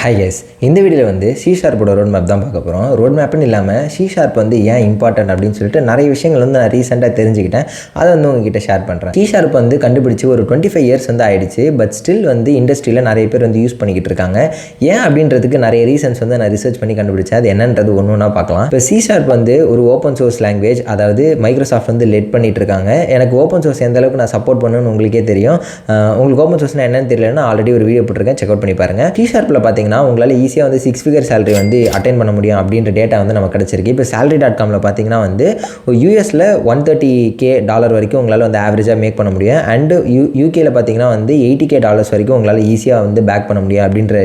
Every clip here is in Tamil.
ஹாய் கைஸ், இந்த வீடியோவில் வந்து சி ஷார்ப்போட ரோட் மேப் தான் பார்க்க போகிறோம். ரோட் மேப்னு இல்லாமல் சி ஷார்ப் வந்து ஏன் இம்பார்ட்டன்ட் அப்படின்னு சொல்லிட்டு நிறைய விஷயங்கள் வந்து நான் ரீசெண்டாக தெரிஞ்சுக்கிட்டேன். அதை வந்து உங்ககிட்ட ஷேர் பண்ணுறேன். சி ஷார்ப் வந்து கண்டுபிடிச்சி ஒரு 25 இயர்ஸ் வந்து ஆயிடுச்சு. பட் ஸ்டில் வந்து இண்டஸ்ட்ரியில் நிறைய பேர் வந்து யூஸ் பண்ணிக்கிட்டு இருக்காங்க. ஏன் அப்படின்றதுக்கு நிறைய ரீசன்ஸ் வந்து நான் ரிசர்ச் பண்ணி கண்டுபிடிச்சேன். அது என்னன்றது ஒன்று ஒன்றா பார்க்கலாம். இப்போ சி ஷார்ப் வந்து ஒரு ஓப்பன் சோர்ஸ் லாங்குவேஜ், அதாவது மைக்ரோசாஃப்ட் வந்து லெட் பண்ணிட்டு இருக்காங்க. எனக்கு ஓப்பன் சோர்ஸ் எந்த அளவுக்கு நான் சப்போர்ட் பண்ணுன்னு உங்களுக்கே தெரியும். உங்களுக்கு ஓப்பன் சோர்ஸ்னா என்னன்னு தெரியலன்னா ஆல்ரெடி ஒரு வீடியோ போட்டிருக்கேன், செக் அவுட் பண்ணி பாருங்கள். சி ஷார்ப்பில் பார்த்தீங்கன்னா உங்களால் ஈஸியாக வந்து 6 ஃபிகர் சேலரி வந்து அட்டைன் பண்ண முடியும் அப்படின்ற டேட்டா வந்து நமக்கு கிடச்சிருக்கு. இப்போ salary.comல பார்த்தீங்கன்னா வந்து யூஎஸில் $130K வரைக்கும் உங்களால் வந்து ஆவரேஜாக மேக் பண்ண முடியும். அண்ட் யூகேல பார்த்தீங்கன்னா வந்து $80K வரைக்கும் உங்களால் ஈஸியாக வந்து பேக் பண்ண முடியும் அப்படின்ற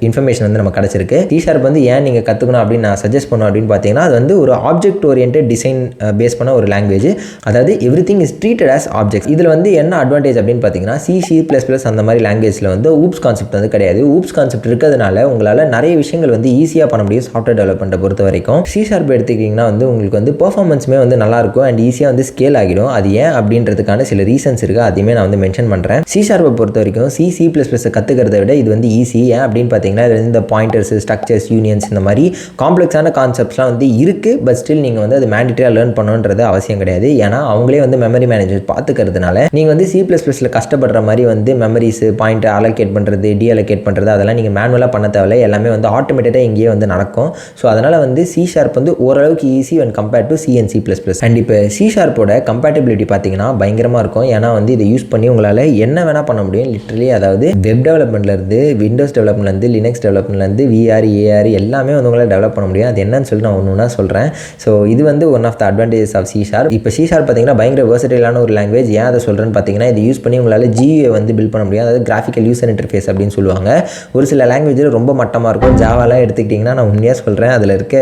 இன்ஃபர்மேஷன் வந்து நமக்கு கிடச்சிருக்கு. சி ஷார்ப் வந்து ஏன் நீங்கள் கற்றுக்கணும் அப்படின்னு நான் சஜஸ்ட் பண்ணுவேன் அப்படின்னு பார்த்தீங்கன்னா, அது வந்து ஒரு ஆப்ஜெக்ட் ஓரியன்டட் டிசைன் பேஸ் பண்ண ஒரு லாங்குவேஜ். அதாவது everything is treated as objects. இதில் வந்து என்ன அட்வான்டேஜ் அப்படின்னு பார்த்தீங்கன்னா, C++ அந்த மாதிரி லாங்குவேஜில் வந்து ஊப்ஸ் கான்செப்ட் வந்து கிடையாது. ஊப்ஸ் கான்செப்ட் இருக்கிறதுனால உங்களால் நிறைய விஷயங்கள் வந்து ஈஸியாக பண்ண முடியும். சாஃப்ட்வேர் டெவலப்மெண்ட்டை பொறுத்த வரைக்கும் சி ஷார்ப் எடுத்துக்கிட்டிங்கன்னா வந்து உங்களுக்கு வந்து பெர்ஃபார்மன்ஸுமே வந்து நல்லாயிருக்கும் அண்ட் ஈஸியாக வந்து ஸ்கேல் ஆகிடும். அது ஏன் அப்படின்றதுக்கான சில ரீசன்ஸ் இருக்குது, அதையுமே நான் வந்து மென்ஷன் பண்ணுறேன். சி ஷார்ப்பை பொறுத்த வரைக்கும் C++ கற்றுக்கிறத விட இது வந்து ஈஸி. ஏன் அப்படின்னு பார்த்தீங்கன்னா, இது இந்த பாயிண்டர்ஸ், ஸ்ட்ரக்சர்ஸ், யூனியன்ஸ் இந்த மாதிரி காம்ப்ளெக்ஸான கான்செப்ட்ஸ்லாம் வந்து இருக்குது. பட் ஸ்டில் நீங்கள் வந்து அது மேண்டிட்டரியாக லேர்ன் பண்ணணுன்றது அவசியம் கிடையாது. ஏன்னா அவங்களே வந்து மெமரி மேனேஜர் பார்த்துக்கிறதுனால நீங்கள் வந்து C++ல கஷ்டப்படுற மாதிரி வந்து மெமரிஸ் பாயிண்ட் அலோகேட் பண்ணுறது, டீஅலோகேட் பண்ணுறது அதெல்லாம் நீங்கள் மேனுவலாக பண்ண தேவையில்லை. எல்லாமே வந்து ஆட்டோமேட்டடாக இங்கேயே வந்து நடக்கும். ஸோ அதனால் வந்து சி ஷார்ப் வந்து ஓரளவுக்கு easy and compared to C and C++. And இப்போ சி ஷார்ப்போட கம்பேட்டபிலிட்டி பார்த்தீங்கன்னா பயங்கரமாக இருக்கும். ஏன்னா வந்து இதை யூஸ் பண்ணி உங்களால் என்ன வேணால் பண்ண முடியும். லிட்டரலி அதாவது வெப் டெவலப்மெண்ட்லேருந்து, விண்டோஸ் டெவலப்மெண்ட்லேருந்து, லினக்ஸ் டெவலப்மெண்ட்லேருந்து, VR, AR எல்லாமே வந்து உங்களால் டெவலப் பண்ண முடியும். அது என்னன்னு சொல்லி நான் ஒன்று சொல்கிறேன். ஸோ இது வந்து one of the advantages of C sharp. இப்போ சி ஷார்ப் பார்த்தீங்கன்னா பயங்கர வெர்சடைலான ஒரு லாங்குவேஜ். ஏன் அதை சொல்கிறேன்னு பார்த்தீங்கன்னா, இதை யூஸ் பண்ணி உங்களால் GUI வந்து பில்ட் பண்ண முடியும். அதாவது கிராஃபிக்கல் யூசர் இன்டர்ஃபேஸ் அப்படின்னு சொல்லுவாங்க. ஒரு சில லாங்குவேஜில் ரொம்ப மட்டமாக இருக்கும். ஜாவாலாம் எடுத்துக்கிட்டிங்கன்னா நான் உண்மையாக சொல்கிறேன், அதில் இருக்க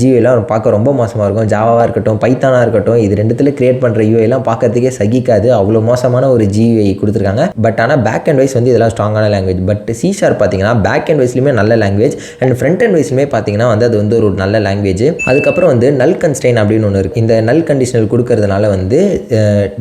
GUIலாம் பார்க்க ரொம்ப மோசமாக இருக்கும். ஜாவாவாக இருக்கட்டும், பைத்தானாக இருக்கட்டும், இது ரெண்டுத்தில் கிரியேட் பண்ணுற UIலாம் பார்க்கறதுக்கே சகிக்காது. அவ்வளோ மோசமான ஒரு GUI கொடுத்துருக்காங்க. பட் ஆனால் பேக் அண்ட் வைஸ் வந்து இதெல்லாம் ஸ்ட்ராங்கான லாங்குவேஜ். பட் சி ஷார்ப் பார்த்தீங்கன்னா பேக் அண்ட் வைஸ்லையுமே நல்ல லாங்குவேஜ் அண்ட் ஃப்ரண்ட் அண்ட் வைஸ்லையுமே பார்த்தீங்கன்னா வந்து அது வந்து ஒரு நல்ல லாங்குவேஜ். அதுக்கப்புறம் வந்து நல் கன்ஸ்ட்ரெயின் அப்படின்னு ஒன்று இருக்குது. இந்த நல் கண்டிஷனல் கொடுக்கறதுனால வந்து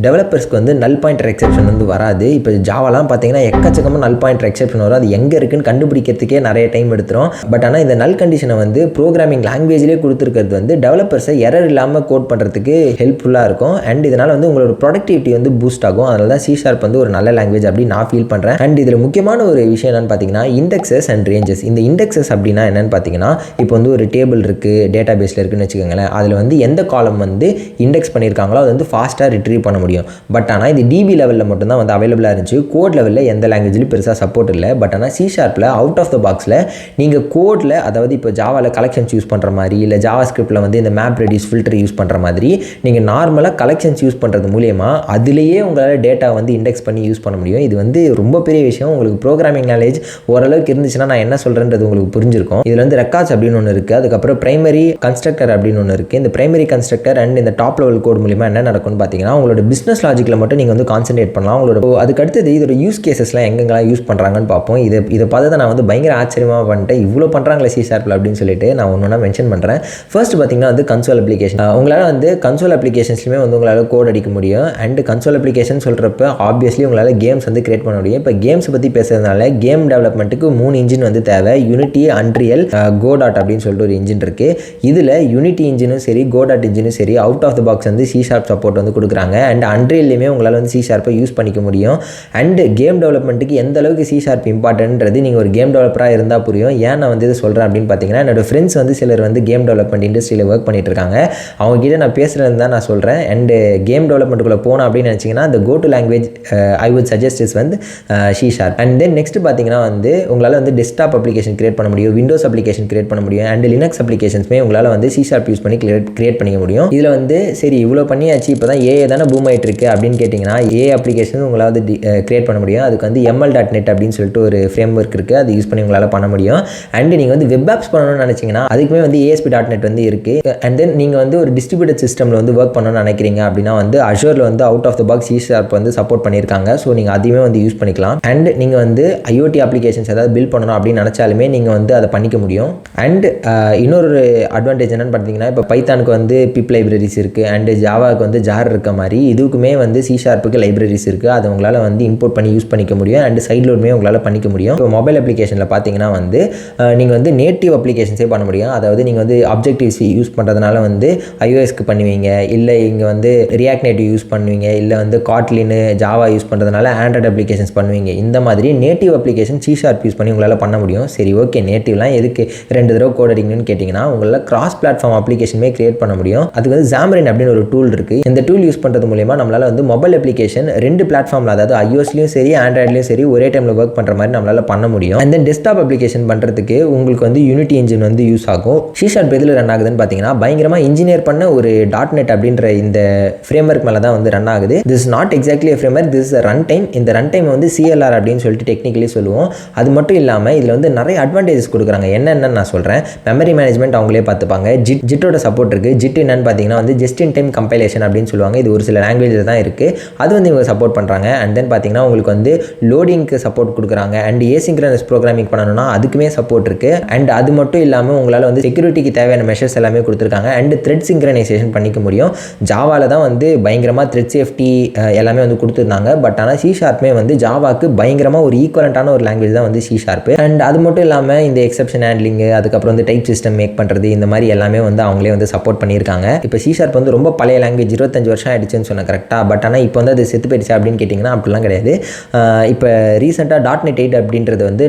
டெவலப்பர்ஸ்க்கு வந்து நல் பாயிண்டர் எக்ஸெப்ஷன் வந்து வராது. இப்போ ஜாவாலாம் பார்த்தீங்கன்னா எக்கச்சக்கமாக நல் பாயிண்டர் எக்ஸெப்ஷன் வரும். அது எங்கே இருக்குன்னு கண்டுபிடிக்கிறதுக்கே நிறைய டைம் எடுத்துரும். பட் ஆனால் இந்த நல் கண்டிஷனை வந்து ப்ரோக்ராமிங் லாங்குவேஜ்லேயே கொடுத்துருக்கிறது வந்து டெவலப்பர்ஸை எரர் இல்லாமல் கோட் பண்ணுறதுக்கு ஹெல்ப்ஃபுல்லாக இருக்கும். அண்ட் இதனால் வந்து உங்களோட ப்ரொடக்டிவிட்டி வந்து பூஸ்ட் ஆகும். அதனால தான் சி ஷார்ப் வந்து ஒரு நல்ல லாங்குவேஜ் அப்படின்னு நான் ஃபீல் பண்ணுறேன். அண்ட் இதில் முக்கியமான ஒரு விஷயம் என்னென்னு பார்த்தீங்கன்னா, இண்டெக்ஸஸ் அண்ட் ரேஞ்சஸ். இந்த இண்டெக்ஸஸ் அப்படின்னா என்னென்னு பார்த்தீங்கன்னா, இப்போ வந்து ஒரு டேபிள் இருக்குது, டேட்டா பேஸில் இருக்குன்னு வச்சுக்கோங்களேன். அதில் வந்து எந்த காலம் வந்து இண்டெக்ஸ் பண்ணியிருக்காங்களோ அது வந்து ஃபாஸ்ட்டாக ரிட்ரீவ் பண்ண முடியும். பட் ஆனால் இது DB லெவலில் மட்டும்தான் வந்து அவைலபிளாக இருந்துச்சு. கோட் லெவலில் எந்த லாங்குவேஜ்லையும் பெருசாக சப்போர்ட் இல்லை. பட் ஆனால் சி ஷார்ப்பில் அவுட் ஆஃப் த பாக்ஸில் நீங்கள் கோடில், அதாவது இப்போ ஜாவாவில் கலெக்ஷன்ஸ் யூஸ் பண்ணுற மாதிரி, இல்லை ஜாவா ஸ்கிரிப்டில் வந்து இந்த மேப் ரெடியூஸ் ஃபில்டர் யூஸ் பண்ணுற மாதிரி நீங்கள் நார்மலாக கலெக்ஷன்ஸ் யூஸ் பண்ணுறது மூலிமா அதிலேயே உங்களால் டேட்டா வந்து இண்டெக்ஸ் பண்ணி யூஸ் பண்ண முடியும். இது வந்து ரொம்ப பெரிய விஷயம். உங்களுக்கு ப்ரோக்ராமிங் நாலேஜ் ஓரளவுக்கு இருந்துச்சுன்னா நான் என்ன சொல்கிறேன்றது உங்களுக்கு புரிஞ்சிருக்கும். இதில் வந்து ரெக்கார்ட்ஸ் அப்படின்னு ஒன்று இருக்குது. அதுக்கப்புறம் பிரைமரி கன்ஸ்ட்ரக்டர் அப்படின்னு ஒன்று இருக்குது. இந்த பிரைமரி கன்ஸ்ட்ரக்டர் அண்ட் இந்த டாப் லெவல் கோட் மூலிமா என்ன நடக்கும்னு பார்த்தீங்கன்னா, உங்களோட பிஸ்னஸ் லாஜிக்கில் மட்டும் நீங்கள் வந்து கான்சென்ட்ரேட் பண்ணலாம். உங்களோட அதுக்கு அடுத்தது இதோட யூஸ் கேசஸ்லாம் எங்கெங்கெல்லாம் யூஸ் பண்ணுறாங்கன்னு பார்ப்போம். இதை பார்த்து நான் வந்து பயங்கர ஆச்சரியமாக பண்ணிட்டேன். இவ்வளோ பண்ணுறாங்களே சி ஷார்ப்பில் அப்படின்னு சொல்லிட்டு நான் ஒன்று மென்ஷன் பண்ணுறேன். ஃபர்ஸ்ட் பார்த்தீங்கன்னா வந்து கன்சோல் அப்ளிகேஷன். உங்களால் வந்து கன்சோல் அப்ளிகேஷன்ஸ்லையுமே வந்து உங்களால் கோட் அடிக்க முடியும். அண்ட் கன்சோல் அப்ளிகேஷன் சொல்கிறப்ப ஆப்வியஸ்லி உங்களால் கேம்ஸ் வந்து கிரியேட் பண்ண முடியும். இப்போ கேம்ஸ் பற்றி பேசுறதுனால கேம் டெவலப்மெண்ட்டுக்கு 3 இன்ஜின் வந்து தேவை. யூனிட்டி, அன்ரியல், கோடாட் அப்படின்னு சொல்லிட்டு ஒரு இன்ஜின் இருக்குது. இதில் யூனிட்டி இன்ஜினும் சரி, கோடாட் இன்ஜினும் சரி அவுட் ஆஃப் த பாக்ஸ் வந்து சி ஷார்ப் சப்போர்ட் வந்து கொடுக்குறாங்க. அண்ட் அன்ரியல்லையுமே உங்களால் வந்து சி ஷார்ப்பை யூஸ் பண்ணிக்க முடியும். அண்ட் கேம் டெவலப்மெண்ட்டுக்கு எந்த அளவுக்கு சி ஷார்ப் இம்பார்ட்டன்றது நீங்கள் ஒரு கேம் டெவலப்பராக இருந்தால் புரியும். ஏன் நான் வந்து இதை சொல்கிறேன் அப்படின்னு பார்த்தீங்கன்னா, என்னோட ஃப்ரெண்ட்ஸ் வந்து சிலர் வந்து கேம் டெவலப்மெண்ட் இண்டஸ்ட்ரியில் ஒர்க் பண்ணிட்டு இருக்காங்க. அவங்ககிட்ட நான் பேசுகிறது தான் நான் சொல்கிறேன். அண்ட் கேம் டெவலப்மெண்ட்டுக்குள்ளே போனோம் அப்படின்னு நினச்சிங்கன்னா the go to language I would suggest is வந்து C sharp. And then next பார்த்தீங்கன்னா வந்து உங்களால் வந்து டெஸ்க்டாப் அப்ளிகேஷன் கிரியேட் பண்ண முடியும், விண்டோஸ் அப்ளிகேஷன் கிரியேட் பண்ண முடியும், அண்ட் லினக்ஸ் அப்ளிகேஷன்ஸுமே உங்களால் வந்து C sharp யூஸ் பண்ணி கிரியேட் பண்ணிக்க முடியும். இதில் வந்து சரி இவ்வளோ பண்ணியாச்சு, இப்போ தான் AI தானே பூம் ஆகிட்டு இருக்குது அப்படின்னு கேட்டிங்கன்னா, AI அப்ளிகேஷன் உங்களால் வந்து கிரியேட் பண்ண முடியும். அதுக்கு வந்து ML.net அப்படின்னு சொல்லிட்டு ஒரு ஃப்ரேம் ஒர்க் இருக்குது. அது யூஸ் பண்ணி உங்களால் பண்ண முடியும். அண்ட் நீங்கள் வந்து வெப் ஆப்ஸ் பண்ணணும்னு நினச்சிங்கன்னா அதுக்குமே வந்து ASP.NET வந்து இருக்குது. அண்ட் தென் நீங்கள் வந்து ஒரு டிஸ்ட்ரிபியூட்டட் சிஸ்டமில் வந்து ஒர்க் பண்ணணும்னு நினைக்கிறீங்க அப்படின்னா வந்து அஷூரில் வந்து out of the box C sharp வந்து சப்போர்ட் பண்ணியிருக்காங்க. ஸோ நீங்கள் அதையுமே வந்து யூஸ் பண்ணிக்கலாம். அண்ட் நீங்கள் வந்து IoT அப்ளிகேஷன்ஸ் ஏதாவது பில்ட் பண்ணணும் அப்படின்னு நினச்சாலுமே நீங்கள் வந்து அதை பண்ணிக்க முடியும். அண்ட் இன்னொரு அட்வான்டேஜ் என்னென்னு பார்த்தீங்கன்னா, இப்போ பைத்தானுக்கு வந்து பிப் லைப்ரரிஸ் இருக்குது அண்ட் ஜாவாவுக்கு வந்து ஜார் இருக்க மாதிரி இதுக்குமே வந்து C sharpக்கு லைப்ரரிஸ் இருக்குது. அதை உங்களால் வந்து இம்போர்ட் பண்ணி யூஸ் பண்ணிக்க முடியும். அண்ட் சைட் லோடுமே உங்களால் பண்ணிக்க முடியும். இப்போ மொபைல் அப்ளிகேஷன் அப்ளிகேஷனில் பார்த்தீங்கன்னா வந்து நீங்கள் வந்து நேட்டிவ் அப்ளிகேஷன்ஸே பண்ண முடியும். அதாவது நீங்கள் வந்து ஆப்ஜெக்டிவ்ஸ் யூஸ் பண்ணுறதுனால வந்து iOSக்கு பண்ணுவீங்க, இல்லை இங்கே வந்து ரியாக்ட் நேட்டிவ் யூஸ் பண்ணுவீங்க, இல்லை வந்து காட்லின் ஜாவா யூஸ் பண்ணுறதுனால ஆண்ட்ராய்டு அப்ளிகேஷன்ஸ் பண்ணுவீங்க. இந்த மாதிரி நேட்டிவ் அப்ளிகேஷன் C# யூஸ் பண்ணி உங்களால் பண்ண முடியும். சரி, ஓகே, நேட்டிவ்லாம் எதுக்கு 2 தடவை கோட் அடிக்கணும்னு கேட்டிங்கன்னா, உங்களால் கிராஸ் பிளாட்ஃபார்ம் அப்ளிகேஷனுமே கிரியேட் பண்ண முடியும். அதுக்கு வந்து Xamarin அப்படின்னு ஒரு டூல் இருக்குது. இந்த டூல் யூஸ் பண்ணுறது மூலமா நம்மளால் வந்து மொபைல் அப்ளிகேஷன் 2 பிளாட்ஃபார்மில், அதாவது iOSலையும் சரி ஆண்ட்ராய்ட்லையும் சரி ஒரே டைமில் ஒர்க் பண்ணுற மாதிரி நம்மளால் பண்ண முடியும். அண்ட் தென் டெஸ்க்டாப் அப்ளிகேஷன் பண்ணுறதுக்கு உங்களுக்கு வந்து யூனிட்டி இன்ஜின் வந்து யூஸ் ஆகும். C# எதில் ரன் ஆகுதுன்னு பார்த்தீங்கன்னா, பயங்கரமாக இன்ஜினியர் பண்ண ஒரு .NET அப்படின்ற இந்த ஃப்ரேம் ஒர்க் மேலே தான் வந்து ரன் ஆகுது. This is not exactly frame work, this is run time. இந்த ரன் டைம் வந்து CLR அப்படின்னு சொல்லிட்டு டெக்னிக்கலி சொல்லுவோம். அது மட்டும் இல்லாமல் இதில் வந்து நிறைய அட்வான்டேஜஸ் கொடுக்குறாங்க. என்னென்னு நான் சொல்கிறேன். மெமரி மேனேஜ்மெண்ட் அவங்களே பார்த்துப்பாங்க. ஜிட்டோட சப்போர்ட் இருக்குது. ஜிட் என்னன்னு பார்த்தீங்கன்னா வந்து ஜஸ்ட் இன் டைம் கம்பைலேஷன் அப்படின்னு சொல்லுவாங்க. இது ஒரு சில லாங்குவேஜில் தான் இருக்குது. அது வந்து இவங்க சப்போர்ட் பண்ணுறாங்க. அண்ட் தென் பார்த்தீங்கன்னா உங்களுக்கு வந்து லோடிங்க்கு சப்போர்ட் கொடுக்குறாங்க. அண்ட் ஏசிங்க்ரனஸ் ப்ரோக்ராமிங் பண்ணணும்னா அதுக்குமே சப்போர்ட் இருக்குது. அண்ட் அது மட்டும் இல்லாமல் உங்களால் வந்து செக்யூரிட்டிக்கு தேவையான மெஷர்ஸ் எல்லாமே கொடுத்துருக்காங்க. அண்ட் த்ரெட் சிங்க்ரனைசேஷன் பண்ணிக்க முடியும். ஜாவாவில் தான் வந்து பயங்கரமாக த்ரெட் சேஃப்டி எல்லாமே வந்து கொடுத்துருந்தாங்க. பட் ஆனால் C# வந்து ஜாவாக்கு பயங்கரமாக ஒரு ஈக்குவலண்ட்டான ஒரு லாங்குவேஜ் தான் வந்து C#. அண்ட் அது மட்டும் இல்லாமல் இந்த எக்ஸப்ஷன் ஹேண்ட்லிங்கு, அதுக்கப்புறம் வந்து டைப் சிஸ்டம் மேக் பண்ணுறது, இந்த மாதிரி எல்லாமே வந்து அவங்களே வந்து சப்போர்ட் பண்ணியிருக்காங்க. இப்போ C# வந்து ரொம்ப பழைய லாங்குவேஜ், 25 வருஷம் ஆயிடுச்சுன்னு சொன்னேன் கரெக்டாக. பட் ஆனால் இப்போ வந்து அது செத்து போயிடுச்சு அப்படின்னு கேட்டிங்கன்னா அப்படிலாம் கிடையாது. இப்போ ரீசெண்டாக .NET 8 அப்படின்றது வந்து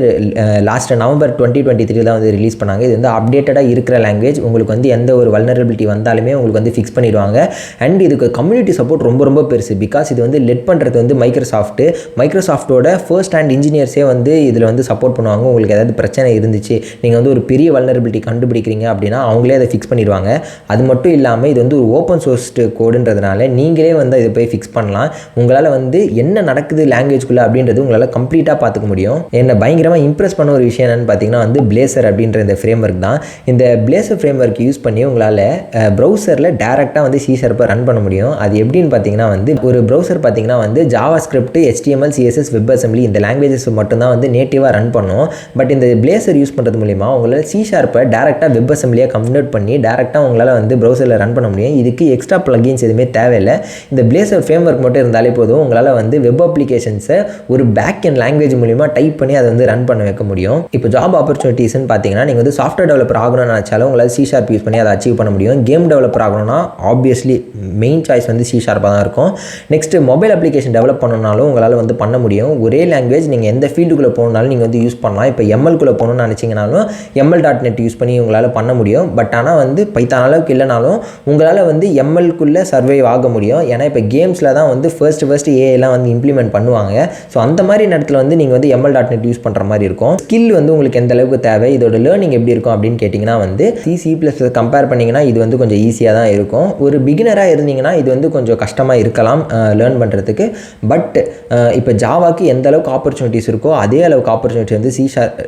லாஸ்ட் நவம்பர் 2023 தான் வந்து ரிலீஸ் பண்ணாங்க. இது வந்து அப்டேட்டடாக இருக்கிற லாங்குவேஜ். உங்களுக்கு வந்து எந்த ஒரு வல்னரபிலிட்டி வந்தாலுமே உங்களுக்கு வந்து ஃபிக்ஸ் பண்ணிடுவாங்க. அண்ட் இதுக்கு கம்யூனிட்டி சப்போர்ட் ரொம்ப ரொம்ப பெருசு. பிகாஸ் இது வந்து லெட் பண்ணுறது வந்து மைக்ரோசாஃப்ட்டோட ஃபர்ஸ்ட் ஹேண்ட் இன்ஜினியர்ஸே வந்து இதில் வந்து சப்போர்ட் பண்ணுவாங்க. உங்களுக்கு ஏதாவது பிரச்சனை இருந்துச்சு, நீங்கள் வந்து ஒரு பெரிய வல்னரபிலிட்டி கண்டுபிடிக்கிறீங்க அப்படின்னா அவங்களே அதை ஃபிக்ஸ் பண்ணிடுவாங்க. அது மட்டும் இல்லாமல் இது வந்து ஒரு ஓப்பன் சோர்ஸ்டு கோடுன்றதுனால நீங்களே வந்து இதை போய் ஃபிக்ஸ் பண்ணலாம். உங்களால் வந்து என்ன நடக்குது லாங்குவேஜ்குள்ளே அப்படின்றது உங்களால் கம்ப்ளீட்டாக பார்த்துக்க முடியும். என்னை பயங்கரமாக இம்ப்ரெஸ் பண்ண ஒரு விஷயம் என்னென்னு பார்த்தீங்கன்னா வந்து Blazor அப்படின்ற இந்த ஃப்ரேம் ஒர்க் தான். இந்த Blazor ஃப்ரேம் ஒர்க் யூஸ் பண்ணி உங்களால் ப்ரௌசரில் டேரெக்டாக வந்து C# ரன் பண்ண முடியும். அது எப்படின்னு பார்த்தீங்கன்னா வந்து ஒரு ப்ரௌசர் பார்த்தீங்கன்னா வந்து JavaScript, HTML, CSS, WebAssembly இந்த லாங்குவேஜஸ் மட்டும்தான் வந்து நேட்டிவாக ரன் பண்ணும். பட் இந்த Blazor யூஸ் பண்ணுறது மூலிமா உங்களால் C# டேரெக்டாக WebAssemblyயாக கன்வெர்ட் பண்ணி டேரெக்டாக உங்களால் வந்து ப்ரௌசரில் ரன் பண்ண முடியும். இதுக்கு எக்ஸ்ட்ரா ப்ளகின்ஸ் எதுவுமே தேவையில்லை. இந்த Blazor ஃப்ரேம் ஒர்க் மட்டும் இருந்தாலே போதும், உங்களால் வந்து வெப் அப்ளிகேஷன்ஸை ஒரு பேக் அண்ட் லாங்குவேஜ் மூலிமா டைப் பண்ணி அதை வந்து ரன் பண்ண வைக்க முடியும். இப்போ ஜாப் ஆப்பர்ச்சுனிட்டிஸ்ன்னு பார்த்தீங்கன்னா நீங்கள் வந்து சாஃப்ட்வேர் டெவலப்பர் ஆகணும்னு நினச்சாலும் உங்களால் C# யூஸ் பண்ணி அதை அச்சீவ் பண்ண முடியும். கேம் டெவலப்பர் ஆகணும்னா ஆப்வியஸ்லி மெயின் சாய்ஸ் வந்து C# தான் இருக்கும். நெக்ஸ்ட்டு மொபைல் அப்ளிகேஷன் டெவலப் பண்ணணும்னாலும் உங்களால் வந்து பண்ண முடியும். ஒரே லாங்குவேஜ் நீங்கள் எந்த ஃபீல்டுக்குள்ளே போகணுன்னாலும் நீங்கள் வந்து யூஸ் பண்ணலாம். இப்போ ML-குள்ளே போகணும்னு நினச்சிங்கனாலும் ML.NET யூஸ் பண்ணி உங்களால் பண்ண முடியும். பட் ஆனால் வந்து பைத்தான் அளவுக்கு இல்லைனாலும் உங்களால் வந்து ML-குள்ளே சர்வைவ் ஆக முடியும். ஏன்னா இப்போ கேம்ஸில் தான் வந்து ஃபர்ஸ்ட் ஏஐலாம் வந்து இம்ப்ளிமெண்ட் பண்ணுவாங்க. ஸோ அந்த மாதிரி நேரத்தில் வந்து நீங்கள் வந்து ML.NET யூஸ் பண்ணுற மாதிரி இருக்கும். ஸ்கில் வந்து உங்களுக்கு எந்த அளவுக்கு தேவை, இதோட லேர்னிங் எப்படி இருக்கும் அப்படின்னு கேட்டிங்கன்னா வந்து C++ கம்பேர் பண்ணிங்கன்னா இது வந்து கொஞ்சம் ஈஸியாக தான் இருக்கும். ஒரு பிகினராக இருந்தீங்கன்னா இது வந்து கொஞ்சம் கஷ்டமாக இருக்கலாம் லேர்ன் பண்ணுறதுக்கு. பட் இப்போ ஜாவாக்கு எந்த அளவுக்கு ஆப்பர்ச்சுனிட்டிஸ் இருக்கோ அதே அளவுக்கு ஆப்பர்ச்சுனிட்டி வந்து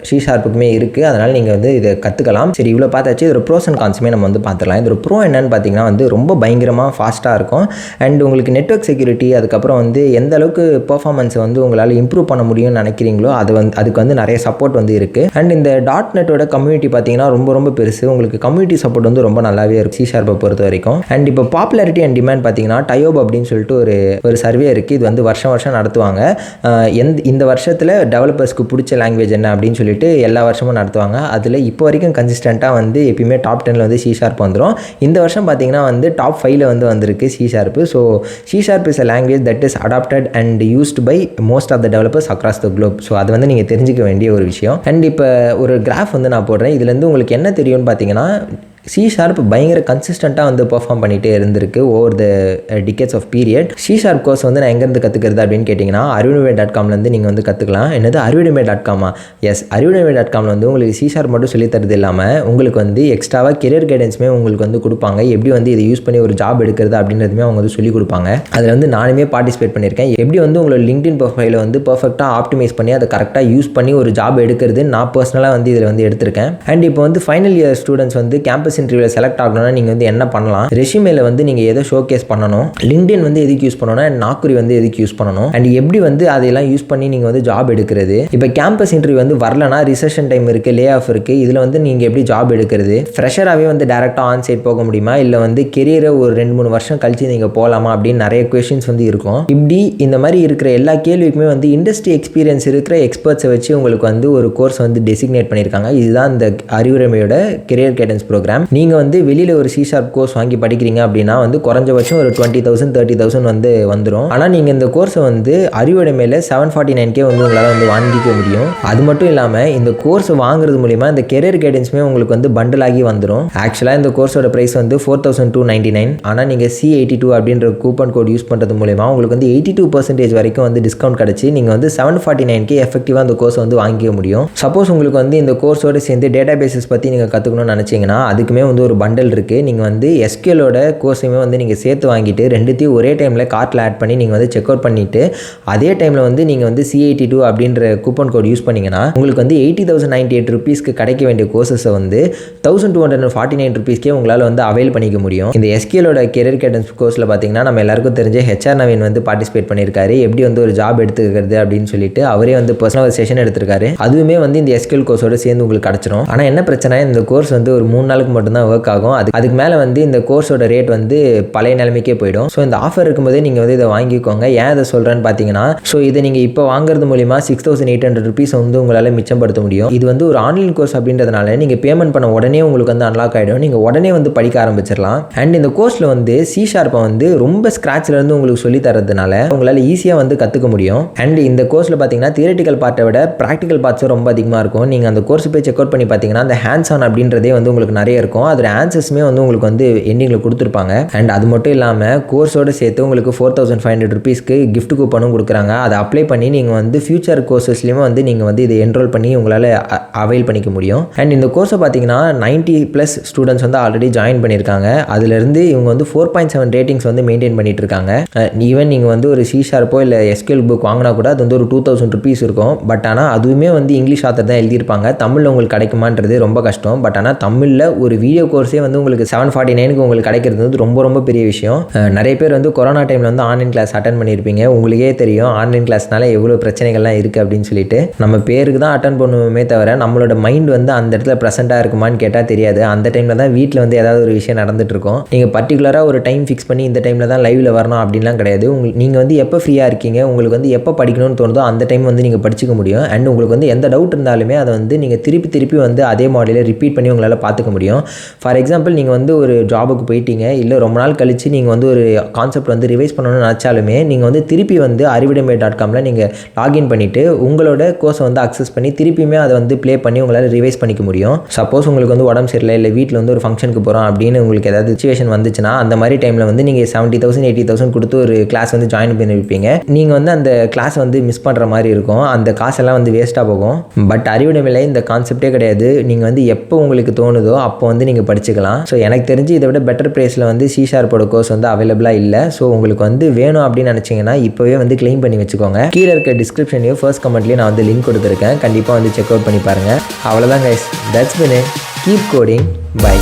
C#க்குமே இருக்குது. அதனால் நீங்கள் வந்து இதை கற்றுக்கலாம். சரி, இவ்வளோ பார்த்தாச்சு. இதோட ப்ரோஸ் அண்ட் கான்ஸுமே நம்ம வந்து பார்த்துக்கலாம். இதோட ப்ரோ என்னன்னு பார்த்தீங்கன்னா வந்து ரொம்ப பயங்கரமாக ஃபாஸ்ட்டாக இருக்கும். அண்ட் உங்களுக்கு நெட்வொர்க் செக்யூரிட்டி, அதுக்கப்புறம் வந்து எந்த அளவுக்கு பெர்ஃபார்மன்ஸை வந்து உங்களால் இம்ப்ரூவ் பண்ண முடியும்னு நினைக்கிறீங்களோ அதுக்கு வந்து நிறைய சப்போர்ட் வந்து இருக்குது. அண்ட் இந்த .NET-ஓட கம்யூனிட்டி பார்த்தீங்கன்னா ரொம்ப ரொம்ப பெருசு. உங்களுக்கு கம்யூனிட்டி சப்போர்ட் வந்து ரொம்ப நல்லாவே இருக்கும் C# பொறுத்த வரைக்கும். அண்ட் இப்போ பாப்புலாரிட்டி அண்ட் டிமாண்ட் பார்த்தீங்கன்னா டயோப் அப்படின்னு சொல்லிட்டு ஒரு சர்வே இருக்குது. இது வந்து வருஷம் நடத்துவாங்க. இந்த வருஷத்தில் டெவலப்பர்ஸ்க்கு பிடிச்ச லாங்குவேஜ் என்ன அப்படின்னு சொல்லிட்டு எல்லா வருஷமும் நடத்துவாங்க. அதில் இப்போ வரைக்கும் கன்சிஸ்டண்ட்டாக வந்து எப்பயுமே டாப் 10 வந்து C# வந்துடும். இந்த வருஷம் பார்த்தீங்கன்னா வந்து டாப் 5 வந்து வந்திருக்கு C#. So C# is a language that is adopted and used by most of the developers across the globe. So அது வந்து நீங்கள் தெரிஞ்சிக்க வேண்டிய ஒரு விஷயம். அண்ட் இப்போ ஒரு கிராஃப் வந்து நான் போடுறேன். இதுலேருந்து உங்களுக்கு என்ன தெரியும்னு பார்த்தீங்கன்னா C# பயங்கர கன்சிஸ்டண்ட்டாக வந்து பெர்ஃபார்ம் பண்ணிகிட்டே இருந்திருக்கு over the decades of period. C# course வந்து நான் எங்கேருந்து கற்றுக்கிறது அப்படின்னு கேட்டிங்கன்னா arvidume.comலேருந்து நீங்கள் வந்து கற்றுக்கலாம். என்னது arvidume.com? எஸ், arvidume.comல வந்து உங்களுக்கு C# மட்டும் சொல்லித்தரது இல்லாமல் உங்களுக்கு வந்து எக்ஸ்ட்ராவாக கெரியர் கைடன்ஸுமே உங்களுக்கு வந்து கொடுப்பாங்க. எப்படி வந்து இதை யூஸ் பண்ணி ஒரு ஜாப் எடுக்கிறது அப்படின்றதுமே அவங்க வந்து சொல்லிக் கொடுப்பாங்க. அதில் வந்து நானுமே பார்ட்டிசிபேட் பண்ணியிருக்கேன். எப்படி வந்து உங்களோட LinkedIn ப்ரொஃபைலை வந்து பர்ஃபெக்டாக ஆப்டிமைஸ் பண்ணி அதை கரெக்டாக யூஸ் பண்ணி ஒரு ஜாப் எடுக்கிறது நான் பர்சனலாக வந்து இதில் வந்து எடுத்திருக்கேன். அண்ட் இப்போ வந்து ஃபைனல் இயர் ஸ்டூடெண்ட்ஸ் வந்து கேம்பஸ் இன்டர்வியூவில் செலக்ட் ஆகணும்னா நீங்கள் வந்து என்ன பண்ணலாம், ரெஸ்யூமேல வந்து நீங்கள் எதை ஷோகேஸ் பண்ணணும், லிங்க்டின் வந்து எதுக்கு யூஸ் பண்ணணும், அண்ட் நாக்குரி வந்து எதுக்கு யூஸ் பண்ணணும், அண்ட் எப்படி வந்து அதெல்லாம் யூஸ் பண்ணி நீங்கள் வந்து ஜாப் எடுக்கிறது. இப்போ கேம்பஸ் இன்டர்வியூ வந்து வரலனா ரிசெஷன் டைம் இருக்குது, லே ஆஃப் இருக்குது, இதில் வந்து நீங்கள் எப்படி ஜாப் எடுக்கிறது, ஃப்ரெஷராகவே வந்து டேரெக்டாக ஆன் சைட் போக முடியுமா, இல்லை வந்து கெரியரை ஒரு 2-3 வருஷம் கழிச்சு நீங்கள் போகலாமா அப்படின்னு நிறைய கொஸ்டின்ஸ் வந்து இருக்கும். இப்படி இந்த மாதிரி இருக்கிற எல்லா கேள்விக்குமே வந்து இண்டஸ்ட்ரி எக்ஸ்பீரியன்ஸ் இருக்கிற எக்ஸ்பர்ட்ஸை வச்சு உங்களுக்கு வந்து ஒரு கோர்ஸ் வந்து டெசிக்னேட் பண்ணியிருக்காங்க. இதுதான் இந்த அறிவுரைமையோட கெரியர் கைடன்ஸ் ப்ரோக்ராம். நீங்கள் வந்து வெளியில் ஒரு C# கோர்ஸ் வாங்கி படிக்கிறீங்க அப்படின்னா வந்து குறைஞ்சபட்சம் ஒரு 20,000 30,000 வந்து வந்துடும். ஆனால் நீங்கள் இந்த கோர்ஸை வந்து அறிவுரைமையில் 749K வந்து உங்களால் வந்து வாங்கிக்க முடியும். அது மட்டும் இல்லாமல் இந்த கோர்ஸ் வாங்குறது மூலிமா இந்த கெரியர் கைடன்ஸுமே உங்களுக்கு வந்து பண்டில் ஆகி வந்துடும். ஆக்சுவலாக இந்த கோர்ஸோட ப்ரைஸ் வந்து 4,299. ஆனால் நீங்கள் C82 அப்படின்ற கூப்பன் கோட் யூஸ் பண்ணுறது மூலிமா உங்களுக்கு வந்து 82% வரைக்கும் வந்து டிஸ்கவுண்ட் கிடச்சி நீங்கள் வந்து 749K எஃபெக்டிவாக அந்த கோர்ஸ் வந்து வாங்கிக்க முடியும். சப்போஸ் உங்களுக்கு வந்து இந்த கோர்ஸோடு சேர்ந்து டேட்டா பேசஸ் பற்றி நீங்கள் கற்றுக்கணும்னு நினச்சிங்கன்னா அதுக்குமே வந்து ஒரு பண்டல் இருக்குது. நீங்கள் வந்து SQLோட கோர்ஸுமே வந்து நீங்கள் சேர்த்து வாங்கிட்டு ரெண்டுத்தையும் ஒரே டைமில் கார்ட்டில் ஆட் பண்ணி நீங்கள் வந்து செக் அவுட் பண்ணிவிட்டு அதே டைமில் வந்து நீங்கள் வந்து C82 அப்படின்ற கூப்பன் கோட் யூஸ் பண்ணிங்கன்னா உங்களுக்கு வந்து 80,098 rupeesக்கு கிடைக்க வேண்டிய கோர்ஸஸை வந்து 1,249 rupeesக்கே உங்களால் வந்து அவைல் பண்ணிக்க முடியும். இந்த SQLோட கெரியர் கைடன்ஸ் கோர்ஸில் பார்த்தீங்கன்னா நம்ம எல்லாருக்கும் தெரிஞ்ச HR நவீன் வந்து பார்ட்டிசிபேட் பண்ணியிருக்காரு. எப்படி வந்து ஒரு ஜாப் எடுத்துக்கிறது அப்படின்னு சொல்லிட்டு அவரே வந்து பர்சனல் செஷன் எடுத்திருக்காரு. அதுவுமே வந்து இந்த SQL கோர்ஸோட சேர்ந்து உங்களுக்கு கிடச்சிரும். ஆனால் என்ன பிரச்சனை, இந்த கோர்ஸ் வந்து ஒரு 3 நாளுக்கு மட்டும்தான் ஒர்க் ஆகும். அதுக்கு மேலே வந்து இந்த கோர்ஸோட ரேட் வந்து பழைய நிலைமைக்கே போயிடும். ஸோ இந்த ஆஃபர் இருக்கும்போதே நீங்கள் வந்து இதை வாங்கிக்கோங்க. ஏன் இதை சொல்கிறேன்னு பார்த்தீங்கன்னா, ஸோ இதை நீங்கள் இப்போ வாங்குறது மூலிமா 6,800 rupees வந்து உங்களால் மிச்சப்படுத்த முடியும். இது வந்து ஒரு ஆன்லைன் கோர்ஸ் அப்படின்றதுனால நீங்கள் பேமெண்ட் பண்ண உடனே உங்களுக்கு வந்து அன்லாக் ஆகிடும். நீங்கள் உடனே வந்து படிக்க ஆரம்பிச்சிடலாம். அண்ட் இந்த கோர்ஸில் வந்து C# வந்து ரொம்ப ஸ்க்ராட்ச்லேருந்து உங்களுக்கு சொல்லி தரதுனால உங்களால் ஈஸியாக வந்து கற்றுக்க முடியும். அண்ட் இந்த கோர்ஸில் பார்த்தீங்கன்னா தியரிட்டிக்கல் பார்ட்டை விட ப்ராக்டிக்கல் பார்ட்ஸும் ரொம்ப அதிகமாக இருக்கும். நீங்கள் அந்த கோர்ஸ் போய் செக் அவுட் பண்ணி பார்த்தீங்கன்னா அந்த ஹேண்ட்ஸ் ஆன் அப்படின்றதே வந்து உங்களுக்கு நிறைய இருக்கும். அதில் ஆன்சர்ஸுமே வந்து உங்களுக்கு வந்து எண்டிங்கில் கொடுத்துருப்பாங்க. அண்ட் அது மட்டும் இல்லாமல் கோர்ஸோடு சேர்த்து உங்களுக்கு 4,500 rupeesக்கு கிஃப்ட் கூப்பனும் கொடுக்குறாங்க. அதை அப்ளை பண்ணி நீங்கள் வந்து ஃபியூச்சர் கோர்சஸ்லையுமே வந்து நீங்கள் வந்து இதை என்ரோல் பண்ணி உங்களால் அவைல் பண்ணிக்க முடியும். அண்ட் இந்த கோர்ஸை பார்த்தீங்கன்னா 90+ ஸ்டூடெண்ட்ஸ் வந்து ஆல்ரெடி ஜாயின் பண்ணியிருக்காங்க. அதுலேருந்து இவங்க வந்து 4.7 ரேட்டிங்ஸ் வந்து மெயின்டைன் பண்ணிட்டு இருக்காங்க. ஈவன் நீங்கள் வந்து ஒரு C# இல்லை SQL புக் வாங்கினா கூட அது வந்து ஒரு 2,000 rupees இருக்கும். பட் ஆனால் அதுவுமே வந்து இங்கிலீஷ் ஆத்தர் தான் எழுதியிருப்பாங்க. தமிழில் உங்களுக்கு கிடைக்குமான்றது ரொம்ப கஷ்டம். பட் ஆனால் தமிழில் ஒரு வீடியோ கோர்ஸே வந்து உங்களுக்கு 749க்கு உங்களுக்கு கிடைக்கிறது வந்து ரொம்ப ரொம்ப பெரிய விஷயம். நிறைய பேர் வந்து கொரோனா டைமில் வந்து ஆன்லைன் கிளாஸ் அட்டன் பண்ணியிருப்பீங்க. உங்களுக்கே தெரியும் ஆன்லைன் கிளாஸ்னால எவ்வளோ பிரச்சனைகள்லாம் இருக்குது அப்படின்னு சொல்லிட்டு. நம்ம பேருக்கு தான் அட்டன் பண்ணுவோமே தவிர நம்மளோட மைண்ட் வந்து அந்த இடத்துல ப்ரெசென்ட்டாக இருக்குமான்னு கேட்டால் தெரியாது. அந்த டைமில் தான் வீட்டில் வந்து ஏதாவது ஒரு விஷயம் நடந்துட்டு இருக்கும். நீங்கள் பர்டிகுலராக ஒரு டைம் ஃபிக்ஸ் பண்ணி இந்த டைமில் தான் லைவில் வரணும் அப்படின்லாம் கிடையாது. நீங்கள் வந்து எப்போ ஃப்ரீயாக இருக்கீங்க, உங்களுக்கு வந்து எப்போ படிக்கணும்னு தோணுதோ அந்த டைம் வந்து நீங்கள் படிச்சுக்க முடியும். அண்ட் உங்களுக்கு வந்து எந்த டவுட் இருந்தாலுமே அதை வந்து நீங்கள் திருப்பி வந்து அதே மாடலில் ரிப்பீட் பண்ணி உங்களால் பார்த்துக்க முடியும். ஃபார் எக்ஸாம்பிள் நீங்கள் வந்து ஒரு ஜாபுக்கு போயிட்டீங்க, இல்லை ரொம்ப நாள் கழித்து நீங்கள் வந்து ஒரு கான்செப்ட் வந்து ரிவைஸ் பண்ணணும்னு நினச்சாலுமே நீங்கள் வந்து திருப்பி வந்து arividemai.comல நீங்கள் லாகின் பண்ணிவிட்டு உங்களோட கோர்ஸை வந்து அக்சஸ் பண்ணி திருப்பியுமே அதை வந்து ப்ளே பண்ணி உங்களால் ரிவைஸ் பண்ணிக்க முடியும். சப்போஸ் உங்களுக்கு வந்து உடம்பு சரியில்லை, இல்லை வீட்டில் வந்து ஒரு ஃபங்க்ஷனுக்கு போகிறோம் அப்படின்னு உங்களுக்கு ஏதாவது சிச்சுவேஷன் வந்துச்சுன்னா அந்த மாதிரி டைமில் வந்து நீங்கள் 70,000 80,000 கொடுத்து ஒரு கிளாஸ் வந்து ஜாயின் பண்ணியிருப்பீங்க. நீங்கள் வந்து அந்த கிளாஸ் வந்து மிஸ் பண்ணுற மாதிரி இருக்கும். அந்த காசெல்லாம் வந்து வேஸ்ட்டாக போகும். பட் அறிவுடைமையில் இந்த கான்செப்டே கிடையாது. நீங்கள் வந்து எப்போ உங்களுக்கு தோணுதோ அப்போ வந்து நீங்கள் படிச்சுக்கலாம். ஸோ எனக்கு தெரிஞ்சு இதை விட பெட்டர் ப்ரைஸில் வந்து C# கோர்ஸ் வந்து அவைலபிளாக இல்லை. ஸோ உங்களுக்கு வந்து வேணும் அப்படின்னு நினச்சிங்கன்னா இப்போவே வந்து கிளைம் பண்ணி வச்சுக்கோங்க. கீழே இருக்க டிஸ்கிரிப்ஷன்லையும் ஃபர்ஸ்ட் கமெண்ட்லேயும் நான் வந்து லிங்க் கொடுத்துருக்கேன். கண்டிப்பாக வந்து செக் அவுட் பண்ணி பாருங்கள். அவ்வளோதான் guys, that's been it. Keep coding. By.